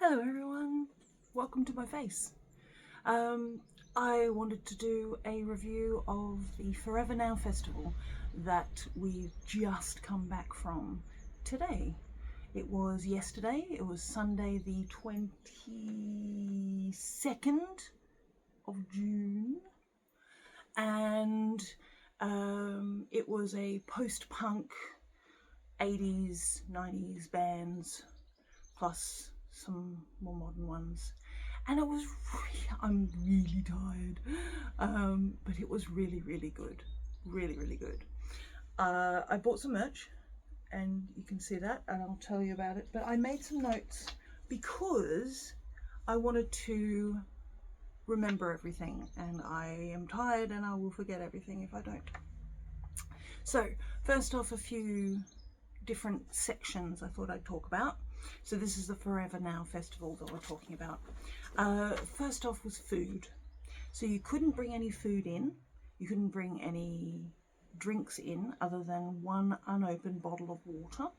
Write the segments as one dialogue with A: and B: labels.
A: Hello everyone, welcome to my face. I wanted to do a review of the Forever Now festival that we've just come back from today. It was yesterday, it was Sunday the 22nd of June, and it was a post-punk 80s, 90s bands plus some more modern ones, and it was I'm really tired, but it was really good, really good. I bought some merch and you can see that and I'll tell you about it, but I made some notes because I wanted to remember everything, and I am tired and I will forget everything if I don't. So first off, a few different sections I thought I'd talk about. So this is the Forever Now festival that we're talking about. First off was food. So you couldn't bring any food in, you couldn't bring any drinks in other than one unopened bottle of water.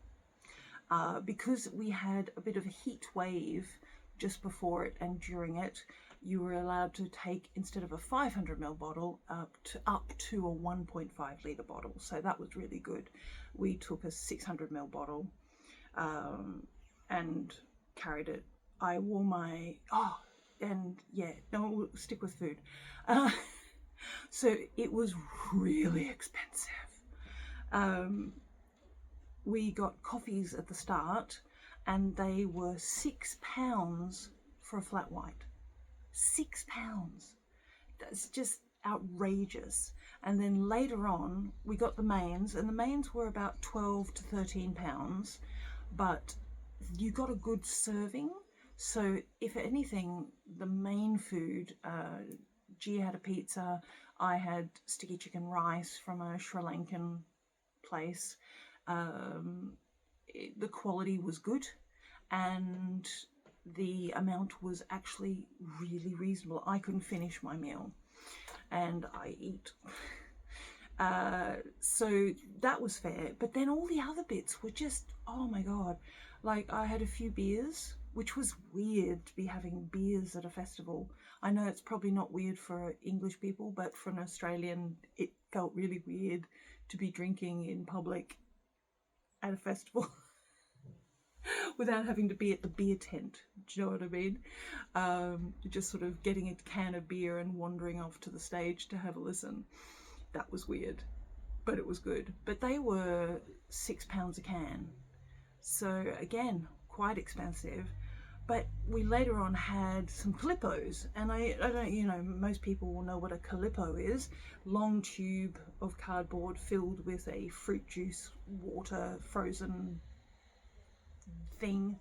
A: Because we had a bit of a heat wave just before it and during it, you were allowed to take, instead of a 500ml bottle, up to a 1.5 litre bottle. So that was really good. We took a 600ml bottle and carried it. I wore my, we'll stick with food. So it was really expensive. We got coffees at the start and they were £6 for a flat white. £6. That's just outrageous. And then later on we got the mains, and the mains were about £12 to £13, but you got a good serving. So if anything, the main food, Gia had a pizza, I had sticky chicken rice from a Sri Lankan place. The quality was good and the amount was actually really reasonable. I couldn't finish my meal and I eat. So that was fair, but then all the other bits were just, oh my god. Like, I had a few beers, which was weird to be having beers at a festival. I know it's probably not weird for English people, but for an Australian it felt really weird to be drinking in public at a festival without having to be at the beer tent. Do you know what I mean? Just sort of getting a can of beer and wandering off to the stage to have a listen. That was weird, but it was good. But they were £6 a can. So again, quite expensive. But we later on had some Calippos, and I don't, most people will know what a Calippo is. Long tube of cardboard filled with a fruit juice, water, frozen thing,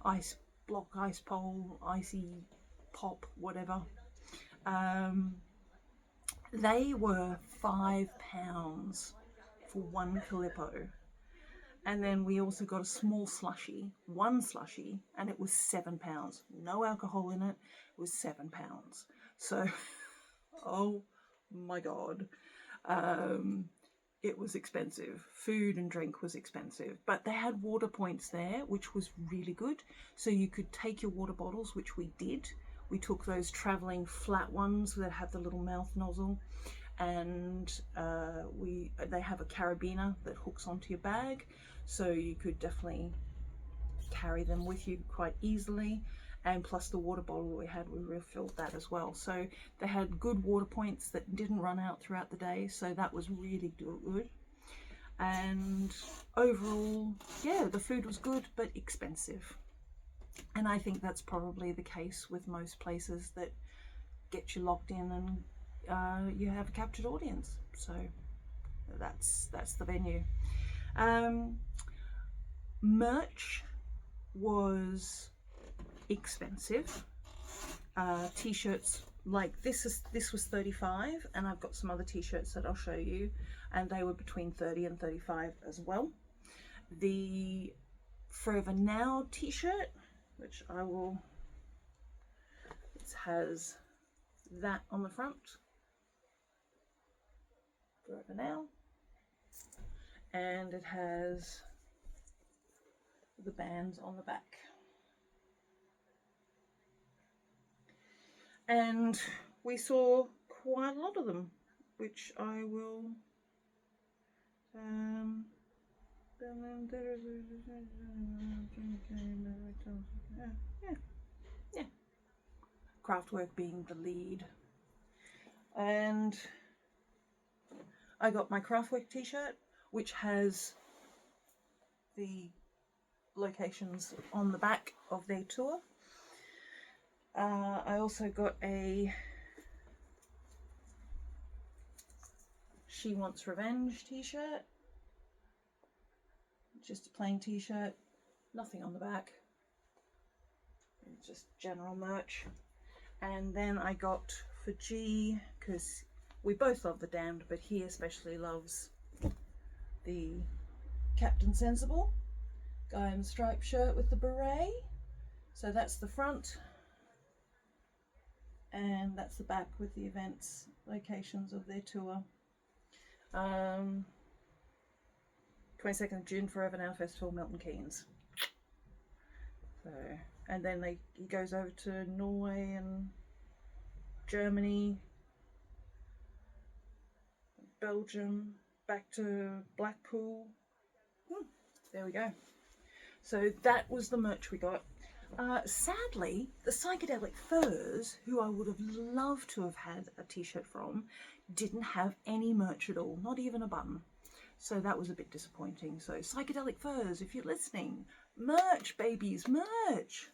A: ice block, ice pole, icy pop, whatever. They were £5 for one Calippo. And then we also got a small slushy, one slushy, and it was £7. No alcohol in it, it was £7. So, oh my god. It was expensive. Food and drink was expensive. But they had water points there, which was really good. So you could take your water bottles, which we did. We took those travelling flat ones that have the little mouth nozzle, and they have a carabiner that hooks onto your bag, so you could definitely carry them with you quite easily. And plus the water bottle we had, we refilled that as well. So they had good water points that didn't run out throughout the day, so that was really good. And overall, yeah, the food was good but expensive. And I think that's probably the case with most places that get you locked in and you have a captured audience. So that's the venue. Merch was expensive. T-shirts like this was 35, and I've got some other t-shirts that I'll show you, and they were between 30 and 35 as well. The Forever Now t-shirt, which it has that on the front, Forever Now, and it has the bands on the back. And we saw quite a lot of them, which I will yeah, yeah. Kraftwerk being the lead. And I got my Kraftwerk t-shirt, which has the locations on the back of their tour. I also got a She Wants Revenge t-shirt. Just a plain t-shirt, nothing on the back. It's just general merch. And then I got for G, because we both love The Damned, but he especially loves the Captain Sensible guy in the striped shirt with the beret. So that's the front, and that's the back with the events, locations of their tour. 22nd of June, Forever Now Festival, Milton Keynes. So, and then he goes over to Norway and Germany, Belgium, back to Blackpool. There we go. So that was the merch we got. Sadly, the Psychedelic Furs, who I would have loved to have had a t-shirt from, didn't have any merch at all, not even a button. So that was a bit disappointing. So Psychedelic Furs, if you're listening, merch, babies, merch.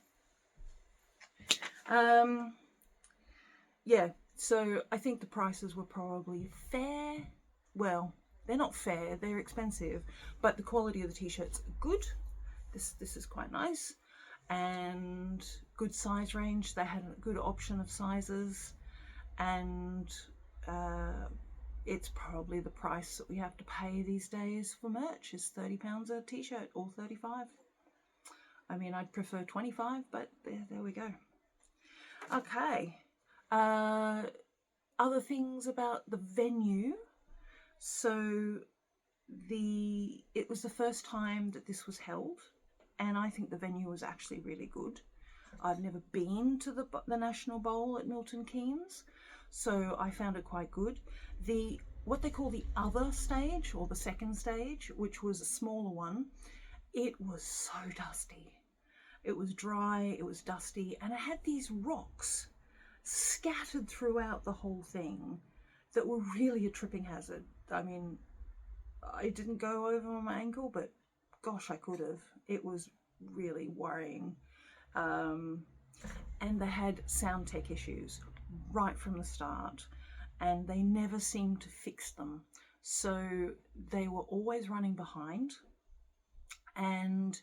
A: Yeah, so I think the prices were probably fair. Well, they're not fair, they're expensive, but the quality of the t-shirts are good. This is quite nice, and good size range. They had a good option of sizes, and it's probably the price that we have to pay these days for merch is £30 a t-shirt, or 35. I mean, I'd prefer 25, but there we go. Okay. Other things about the venue. So it was the first time that this was held, and I think the venue was actually really good. I've never been to the National Bowl at Milton Keynes, so I found it quite good. What they call the other stage, or the second stage, which was a smaller one, it was so dusty. It was dry, it was dusty, and it had these rocks scattered throughout the whole thing that were really a tripping hazard. I mean, I didn't go over on my ankle, but gosh, I could have. It was really worrying. And they had sound tech issues right from the start, and they never seemed to fix them. So they were always running behind, and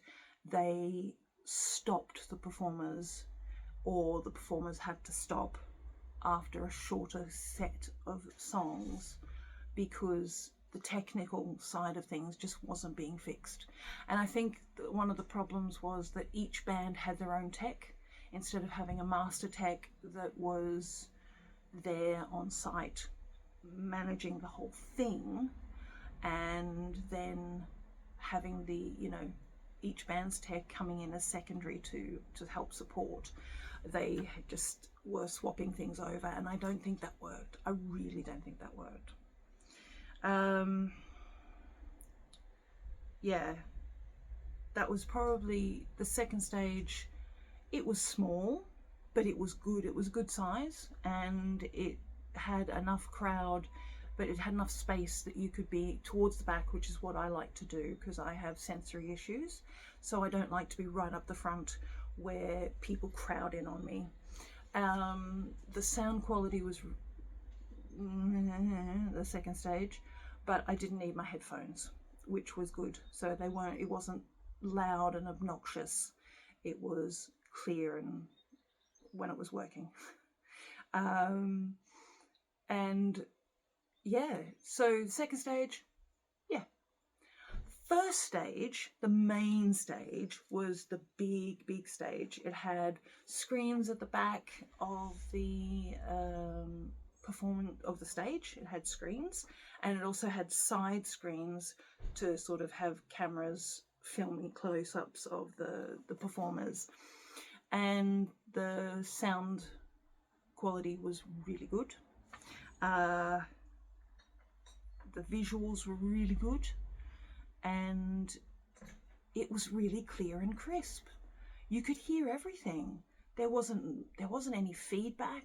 A: they stopped the performers, or the performers had to stop after a shorter set of songs because the technical side of things just wasn't being fixed. And I think that one of the problems was that each band had their own tech instead of having a master tech that was there on site managing the whole thing, and then having each band's tech coming in as secondary to help support. They just were swapping things over, and I don't think that worked. I really don't think that worked. Yeah, that was probably the second stage. It was small, but it was good. It was good size, and it had enough crowd, but it had enough space that you could be towards the back, which is what I like to do because I have sensory issues. So I don't like to be right up the front where people crowd in on me. The sound quality was the second stage, but I didn't need my headphones, which was good. So it wasn't loud and obnoxious. It was clear and when it was working. And yeah, so second stage, yeah. First stage, the main stage, was the big stage. It had screens at the back of the performance of the stage. It had screens, and it also had side screens to sort of have cameras filming close-ups of the performers. And the sound quality was really good. The visuals were really good, and it was really clear and crisp. You could hear everything. There wasn't any feedback.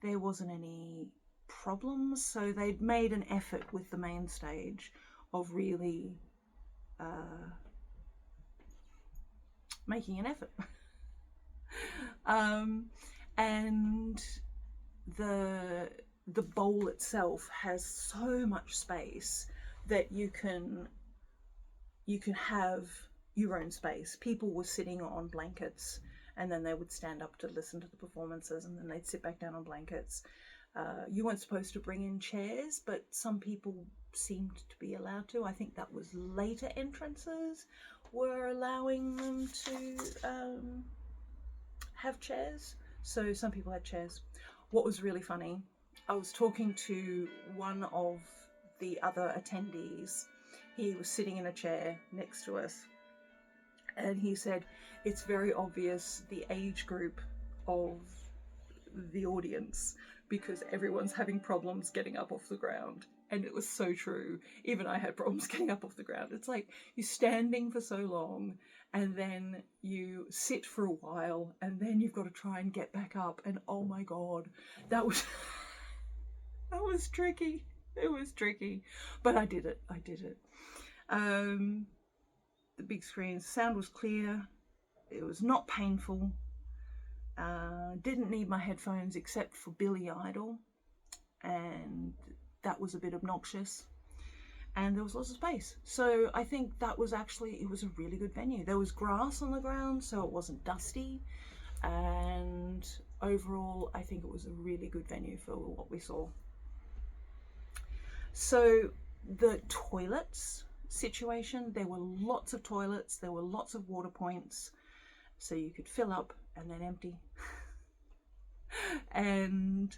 A: There wasn't any problems. So they'd made an effort with the main stage of really making an effort. And the bowl itself has so much space that you can have your own space. People were sitting on blankets, and then they would stand up to listen to the performances, and then they'd sit back down on blankets. You weren't supposed to bring in chairs, but some people seemed to be allowed to. I think that was later entrances were allowing them to have chairs. So some people had chairs. What was really funny, I was talking to one of the other attendees. He was sitting in a chair next to us, and he said, it's very obvious the age group of the audience because everyone's having problems getting up off the ground. And it was so true. Even I had problems getting up off the ground. It's like you're standing for so long, and then you sit for a while, and then you've got to try and get back up. And oh my God, that was that was tricky. It was tricky, but I did it. The big screen, sound was clear. It was not painful. Didn't need my headphones except for Billy Idol, and that was a bit obnoxious. And there was lots of space. So I think that was actually, it was a really good venue. There was grass on the ground, so it wasn't dusty. And overall, I think it was a really good venue for what we saw. So the toilets situation, there were lots of toilets, there were lots of water points, so you could fill up and then empty. And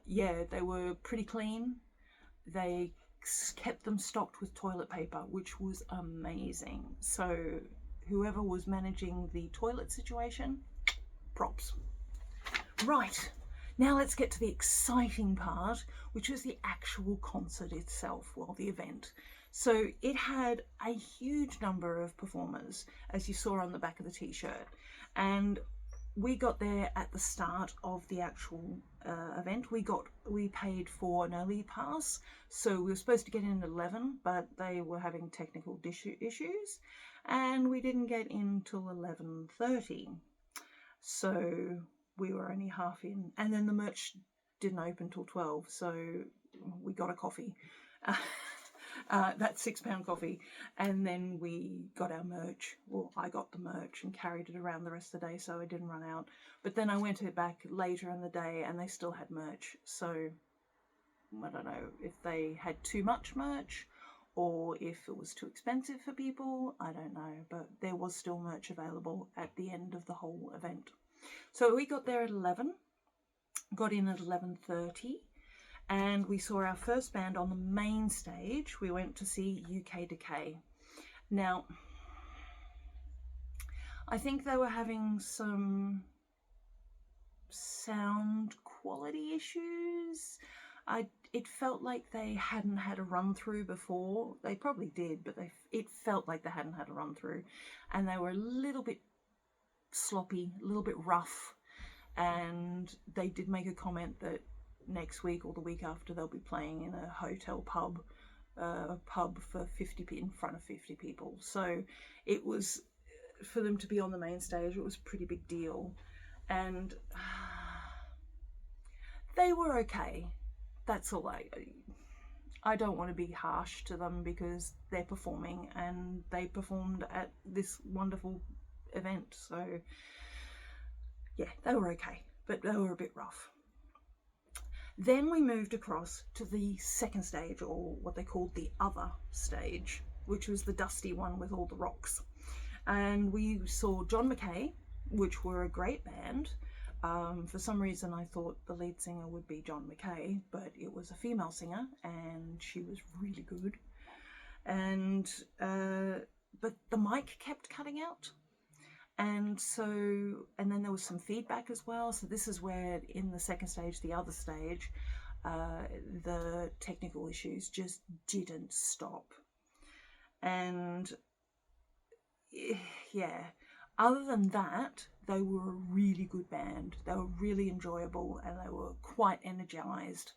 A: yeah, they were pretty clean. They kept them stocked with toilet paper, which was amazing. So whoever was managing the toilet situation, props. Right, now let's get to the exciting part, which was the actual concert itself, well, the event. So it had a huge number of performers, as you saw on the back of the t-shirt, and we got there at the start of the actual event. We paid for an early pass, so we were supposed to get in at 11, but they were having technical issues, and we didn't get in till 11:30. So we were only half in, and then the merch didn't open till 12, so we got a coffee. That £6 coffee, and then we got our merch. Well, I got the merch and carried it around the rest of the day, so I didn't run out. But then I went back later in the day, and they still had merch. So I don't know if they had too much merch or if it was too expensive for people. I don't know, but there was still merch available at the end of the whole event. So we got there at 11, got in at 11:30. And we saw our first band on the main stage. We went to see UK Decay. Now, I think they were having some sound quality issues. It felt like they hadn't had a run through before. They probably did, but it felt like they hadn't had a run through. And they were a little bit sloppy, a little bit rough. And they did make a comment that next week or the week after they'll be playing in a hotel pub, a pub for 50 in front of 50 people. So it was, for them to be on the main stage, it was a pretty big deal. And they were okay. That's all. I don't want to be harsh to them because they're performing, and they performed at this wonderful event. So yeah, they were okay, but they were a bit rough. Then we moved across to the second stage, or what they called the other stage, which was the dusty one with all the rocks. And we saw John Mackay, which were a great band. For some reason I thought the lead singer would be John Mackay, but it was a female singer, and she was really good. And but the mic kept cutting out, And then there was some feedback as well. So this is where in the second stage, the other stage, the technical issues just didn't stop. And yeah, other than that, they were a really good band. They were really enjoyable and they were quite energized.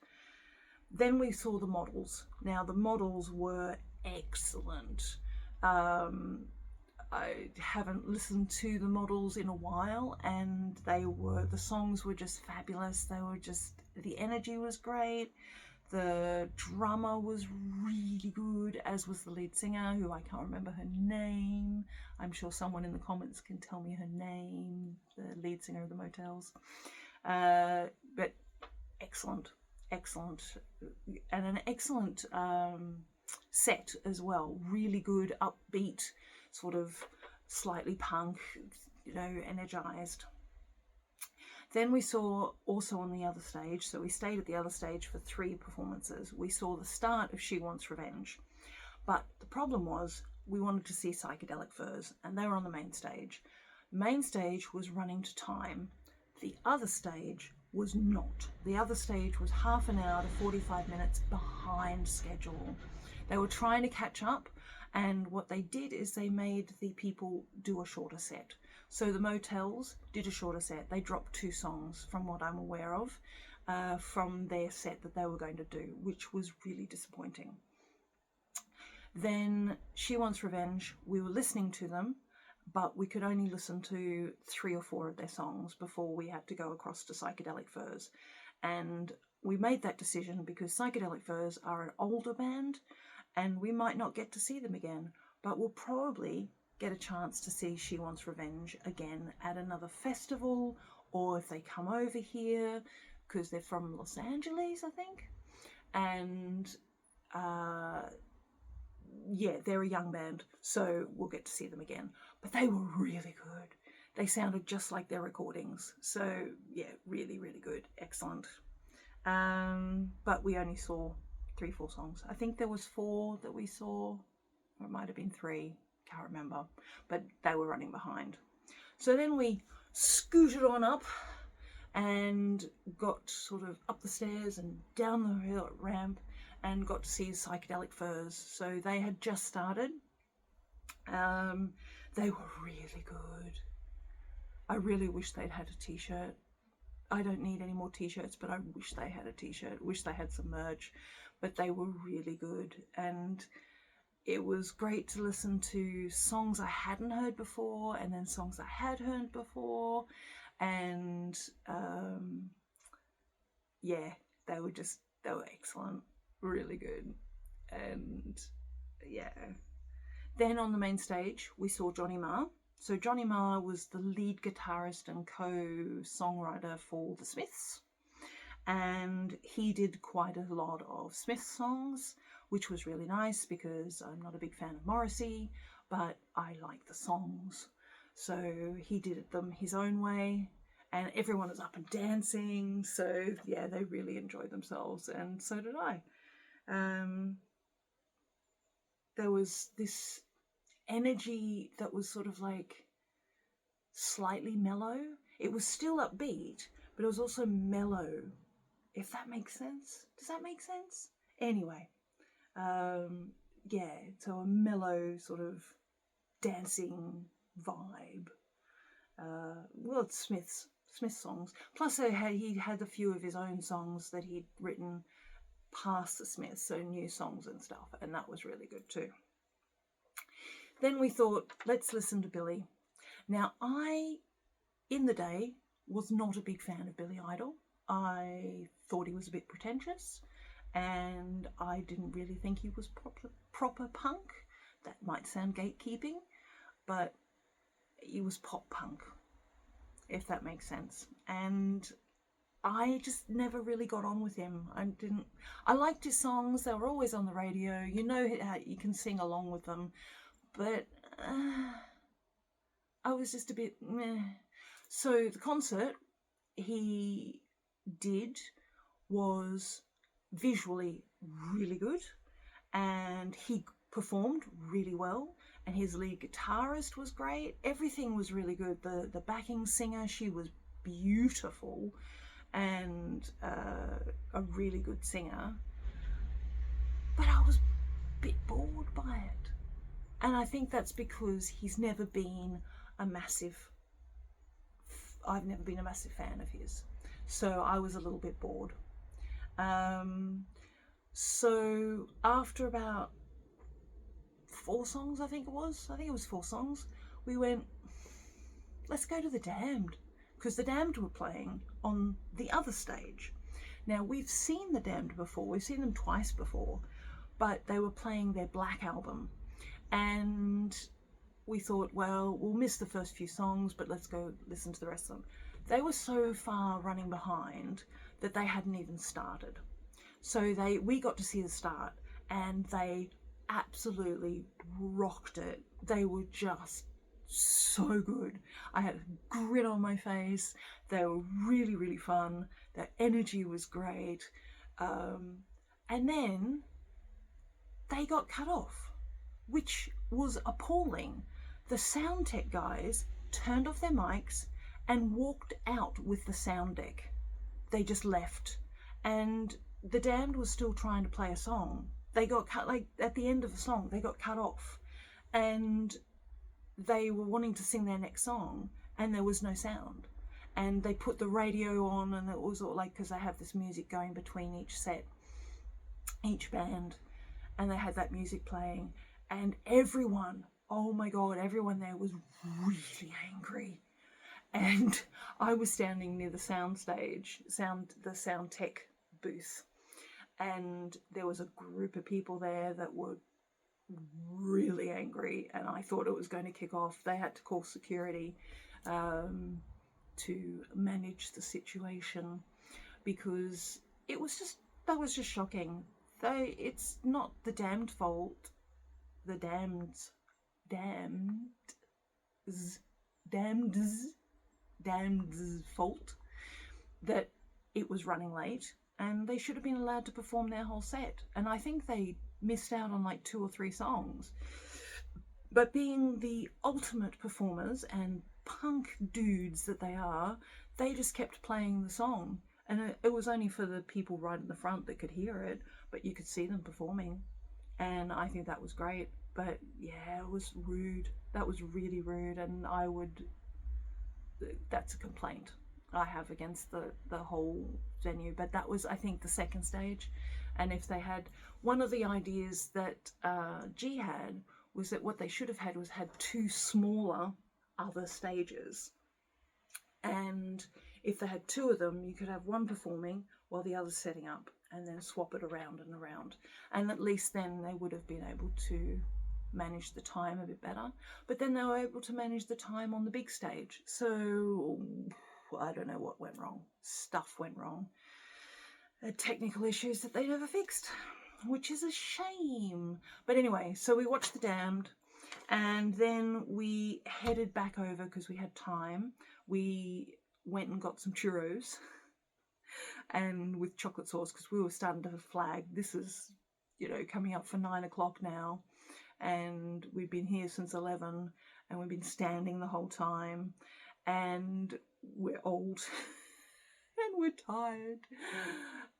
A: Then we saw the models. Now the models were excellent. I haven't listened to the models in a while, and the songs were just fabulous. The energy was great. The drummer was really good, as was the lead singer, who I can't remember her name. I'm sure someone in the comments can tell me her name, the lead singer of the Motels. But excellent, and an excellent set as well. Really good, upbeat, sort of slightly punk, energized. Then we saw also on the other stage, so we stayed at the other stage for 3 performances. We saw the start of She Wants Revenge. But the problem was we wanted to see Psychedelic Furs, and they were on the main stage. Main stage was running to time. The other stage was not. The other stage was half an hour to 45 minutes behind schedule. They were trying to catch up, and what they did is they made the people do a shorter set. So the Motels did a shorter set. They dropped 2 songs from what I'm aware of from their set that they were going to do, which was really disappointing. Then She Wants Revenge, we were listening to them, but we could only listen to 3 or 4 of their songs before we had to go across to Psychedelic Furs. And we made that decision because Psychedelic Furs are an older band and we might not get to see them again, but we'll probably get a chance to see She Wants Revenge again at another festival, or if they come over here, because they're from Los Angeles, I think. And they're a young band, so we'll get to see them again. But they were really good. They sounded just like their recordings. So yeah, really, really good. Excellent. But we only saw 3-4 songs. I think there was 4 that we saw, or it might have been 3. Can't remember, but they were running behind. So then we scooted on up and got sort of up the stairs and down the hill ramp and got to see Psychedelic Furs. So they had just started. They were really good. I really wish they'd had a t-shirt. I don't need any more t-shirts, but I wish they had a t-shirt. Wish they had some merch, but they were really good. And it was great to listen to songs I hadn't heard before, and then songs I had heard before. And they were excellent, really good. And yeah. Then on the main stage, we saw Johnny Marr. So Johnny Marr was the lead guitarist and co-songwriter for the Smiths. And he did quite a lot of Smiths songs, which was really nice because I'm not a big fan of Morrissey, but I like the songs. So he did them his own way, and everyone was up and dancing. So yeah, they really enjoyed themselves, and so did I. There was this energy that was sort of like slightly mellow. It was still upbeat, but it was also mellow, if that makes sense. Does that make sense? Anyway, so a mellow sort of dancing vibe. It's Smith's songs. Plus he had a few of his own songs that he'd written past the Smiths, so new songs and stuff, and that was really good too. Then we thought, let's listen to Billy. Now, I, in the day, was not a big fan of Billy Idol. I thought he was a bit pretentious, and I didn't really think he was proper punk. That might sound gatekeeping, but he was pop punk, if that makes sense. And I just never really got on with him. I liked his songs. They were always on the radio. You know how you can sing along with them. But I was just a bit meh. So the concert he did was visually really good, and he performed really well, and his lead guitarist was great. Everything was really good. The backing singer, she was beautiful and a really good singer. But I was a bit bored by it. And I think that's because he's never been a massive, I've never been a massive fan of his. So I was a little bit bored. So after about 4 songs, I think it was 4 songs, we went, let's go to the Damned, because the Damned were playing on the other stage. Now, we've seen the Damned before, we've seen them twice before, but they were playing their Black album, and we thought, well, we'll miss the first few songs, but let's go listen to the rest of them. They were so far running behind that they hadn't even started. So we got to see the start, and they absolutely rocked it. They were just so good. I had a grin on my face. They were really, really fun. Their energy was great. And then they got cut off, which was appalling. The sound tech guys turned off their mics and walked out with the sound deck. They just left. And the Damned was still trying to play a song. They got cut, like at the end of the song, they got cut off. And they were wanting to sing their next song, and there was no sound. And they put the radio on, and it was all like, because they have this music going between each set, each band, and they had that music playing, and everyone, oh my God, everyone there was really angry. And I was standing near the sound tech booth, and there was a group of people there that were really angry, and I thought it was going to kick off. They had to call security to manage the situation, because that was just shocking. It's not the Damned fault. The Damned's fault that it was running late, and they should have been allowed to perform their whole set. And I think they missed out on like 2 or 3 songs. But being the ultimate performers and punk dudes that they are, they just kept playing the song. And it was only for the people right in the front that could hear it, but you could see them performing. And I think that was great. But yeah, it was rude. That was really rude, and that's a complaint I have against the whole venue. But that was, I think, the second stage. And if they had, one of the ideas that G had was that what they should have had was had 2 smaller other stages. And if they had 2 of them, you could have one performing while the other's setting up, and then swap it around and around. And at least then they would have been able to manage the time a bit better. But then they were able to manage the time on the big stage. So I don't know what went wrong. Stuff went wrong. Technical issues that they never fixed, which is a shame. But anyway, so we watched The Damned, and then we headed back over because we had time. We went and got some churros and with chocolate sauce, because we were starting to flag. This is, coming up for 9 o'clock now, and we've been here since 11, and we've been standing the whole time, and we're old and we're tired,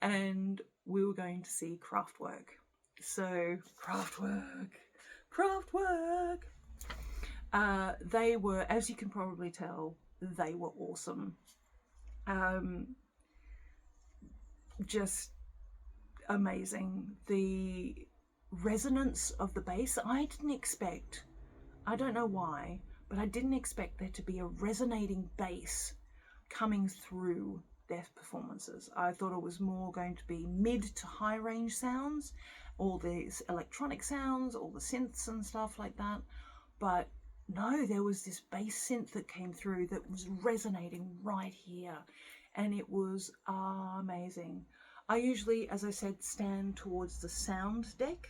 A: and we were going to see Kraftwerk. So Kraftwerk. They were, as you can probably tell, they were awesome. Just amazing. The resonance of the bass, I don't know why, but I didn't expect there to be a resonating bass coming through their performances. I thought it was more going to be mid to high range sounds, all these electronic sounds, all the synths and stuff like that. But no, there was this bass synth that came through that was resonating right here, and it was amazing. I usually, as I said, stand towards the sound deck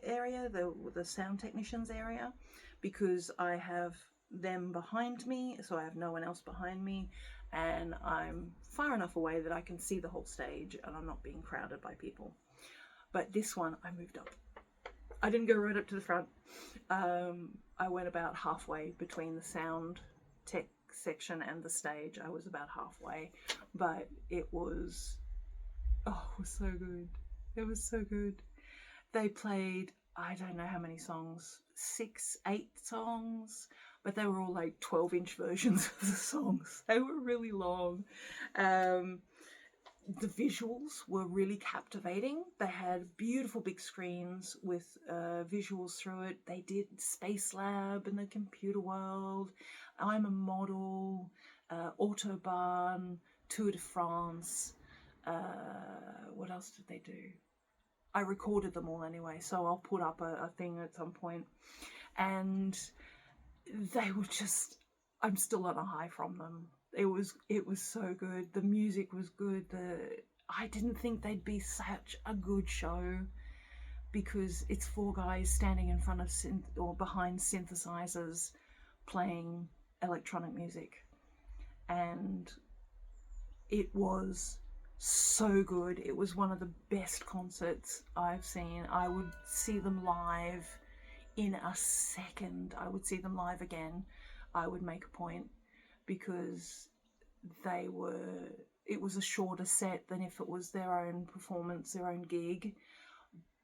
A: area, the sound technicians area, because I have them behind me, so I have no one else behind me, and I'm far enough away that I can see the whole stage and I'm not being crowded by people. But this one, I moved up. I didn't go right up to the front. I went about halfway between the sound tech section and the stage. I was about halfway, but it was so good. It was so good. They played, I don't know how many songs, 6, 8 songs, but they were all like 12-inch versions of the songs. They were really long. The visuals were really captivating. They had beautiful big screens with visuals through it. They did Space Lab and the Computer World, I'm a Model, Autobahn, Tour de France. What else did they do? I recorded them all anyway, so I'll put up a thing at some point. And they were just, I'm still on a high from them. It was so good. The music was good. I didn't think they'd be such a good show, because it's 4 guys standing in front of or behind synthesizers playing electronic music, and it was so good. It was one of the best concerts I've seen. I would see them live in a second. I would see them live again. I would make a point, because it was a shorter set than if it was their own performance, their own gig,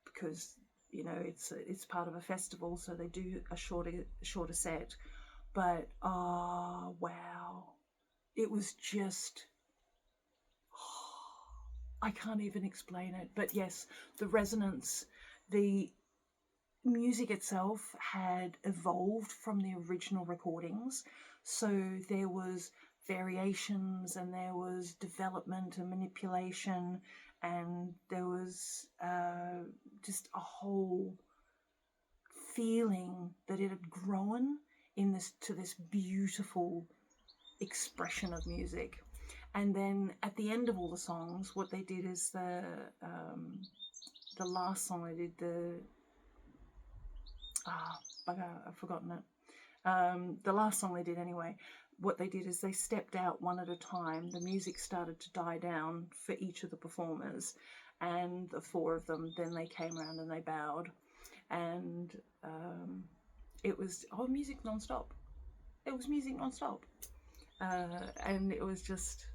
A: because, you know, it's part of a festival, so they do a shorter set. But wow, it was just, I can't even explain it. But yes, the resonance, the music itself had evolved from the original recordings, so there was variations and there was development and manipulation, and there was just a whole feeling that it had grown to this beautiful expression of music. And then at the end of all the songs, what they did is the last song they did, I've forgotten it. The last song they did anyway, what they did is they stepped out one at a time. The music started to die down for each of the performers, and the 4 of them, then they came around and they bowed. And it was music non-stop. It was music non-stop. And it was just,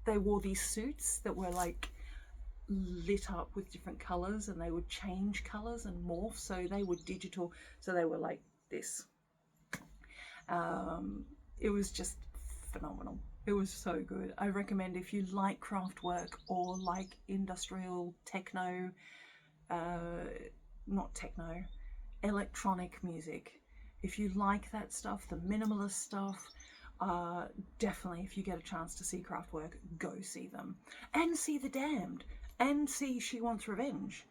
A: they wore these suits that were like lit up with different colours, and they would change colours and morph, so they were digital, so they were like this. It was just phenomenal. It was so good. I recommend, if you like Kraftwerk or like industrial techno, electronic music, if you like that stuff, the minimalist stuff, definitely, if you get a chance to see Kraftwerk, go see them. And see The Damned, and see She Wants Revenge,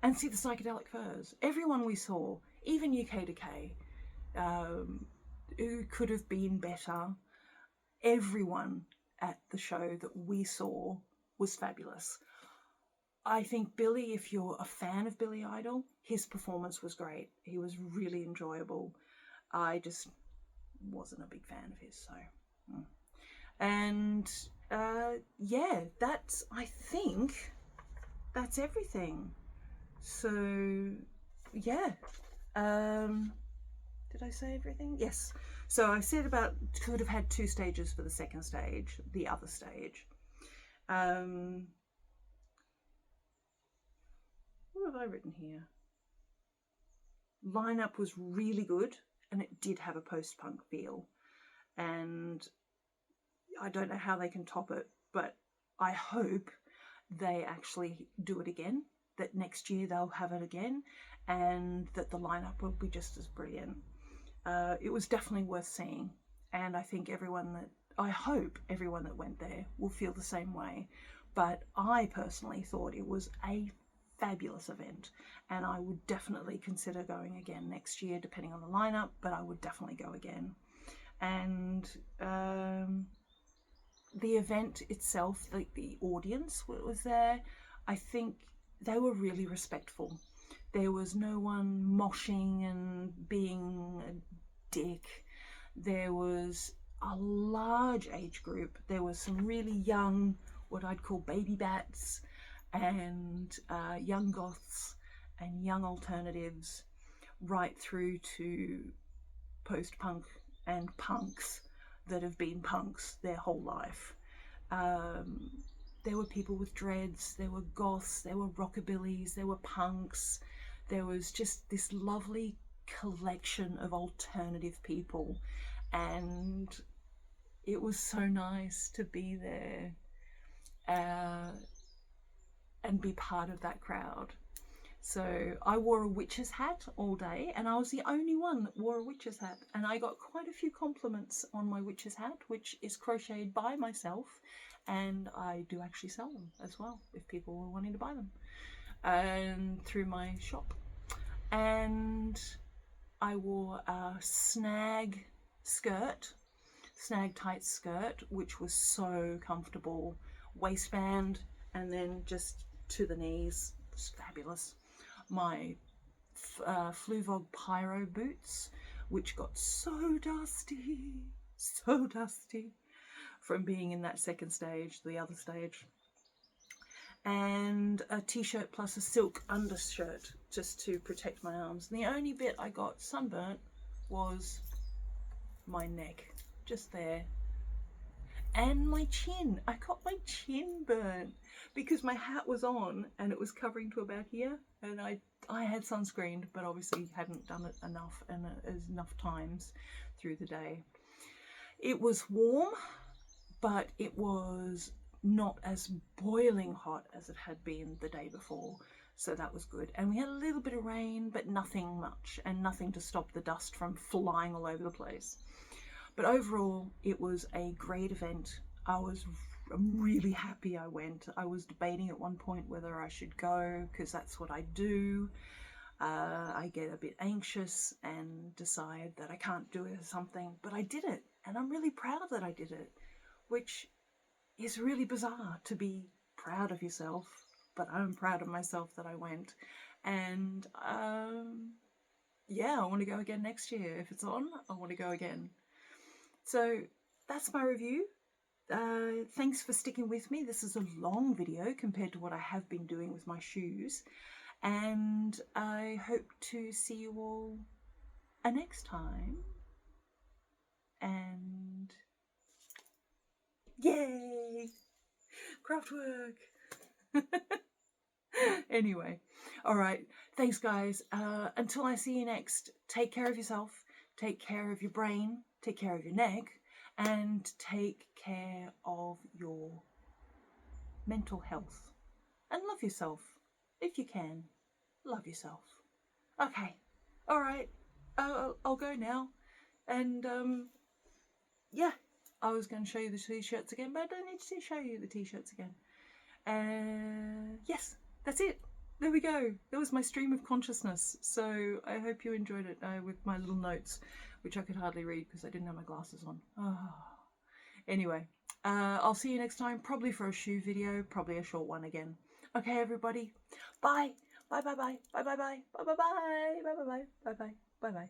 A: and see the Psychedelic Furs. Everyone we saw, even UK Decay, who could have been better. Everyone at the show that we saw was fabulous. I think Billy, if you're a fan of Billy Idol, his performance was great. He was really enjoyable. I just wasn't a big fan of his, so. And yeah, I think that's everything. So yeah. Did I say everything? Yes. So I said about could have had 2 stages for the second stage, the other stage. What have I written here? Lineup was really good, and it did have a post-punk feel. And I don't know how they can top it, but I hope they actually do it again, that next year they'll have it again, and that the lineup will be just as brilliant. It was definitely worth seeing, and I think I hope everyone that went there will feel the same way. But I personally thought it was a fabulous event, and I would definitely consider going again next year, depending on the lineup, but I would definitely go again. And the event itself, the audience was there, I think they were really respectful. There was no one moshing and being a dick. There was a large age group. There was some really young, what I'd call baby bats, and young goths, and young alternatives, right through to post-punk and punks that have been punks their whole life. There were people with dreads, there were goths, there were rockabillys, there were punks. There was just this lovely collection of alternative people, and it was so nice to be there and be part of that crowd. So I wore a witch's hat all day, and I was the only one that wore a witch's hat, and I got quite a few compliments on my witch's hat, which is crocheted by myself, and I do actually sell them as well if people were wanting to buy them, and through my shop. And I wore a snag tight skirt, which was so comfortable, waistband, and then just to the knees. It's fabulous. My Fluvog Pyro boots, which got so dusty from being in that second stage, the other stage. And a t-shirt plus a silk undershirt just to protect my arms. And the only bit I got sunburnt was my neck, just there. And my chin. I got my chin burnt because my hat was on and it was covering to about here, and I had sunscreened, but obviously hadn't done it enough and enough times through the day. It was warm, but it was not as boiling hot as it had been the day before, so that was good. And we had a little bit of rain, but nothing much, and nothing to stop the dust from flying all over the place. But overall, it was a great event. I'm really happy I went. I was debating at one point whether I should go, because that's what I do. I get a bit anxious and decide that I can't do it or something, but I did it, and I'm really proud that I did it, which is really bizarre to be proud of yourself, but I'm proud of myself that I went. And yeah, I want to go again next year. If it's on, I want to go again. So that's my review. Thanks for sticking with me. This is a long video compared to what I have been doing with my shoes, and I hope to see you all next time. And yay, Kraftwerk. Anyway, all right, thanks guys. Until I see you next, take care of yourself, take care of your brain, take care of your neck, and take care of your mental health. And love yourself. If you can, love yourself. Okay, all right, I'll go now. And yeah, I was going to show you the t-shirts again, but I don't need to show you the t-shirts again. Yes, that's it. There we go. That was my stream of consciousness. So I hope you enjoyed it with my little notes, which I could hardly read because I didn't have my glasses on. Oh. Anyway, I'll see you next time, probably for a shoe video, probably a short one again. Okay, everybody. Bye. Bye, bye, bye. Bye, bye, bye. Bye, bye, bye. Bye, bye, bye. Bye, bye. Bye, bye.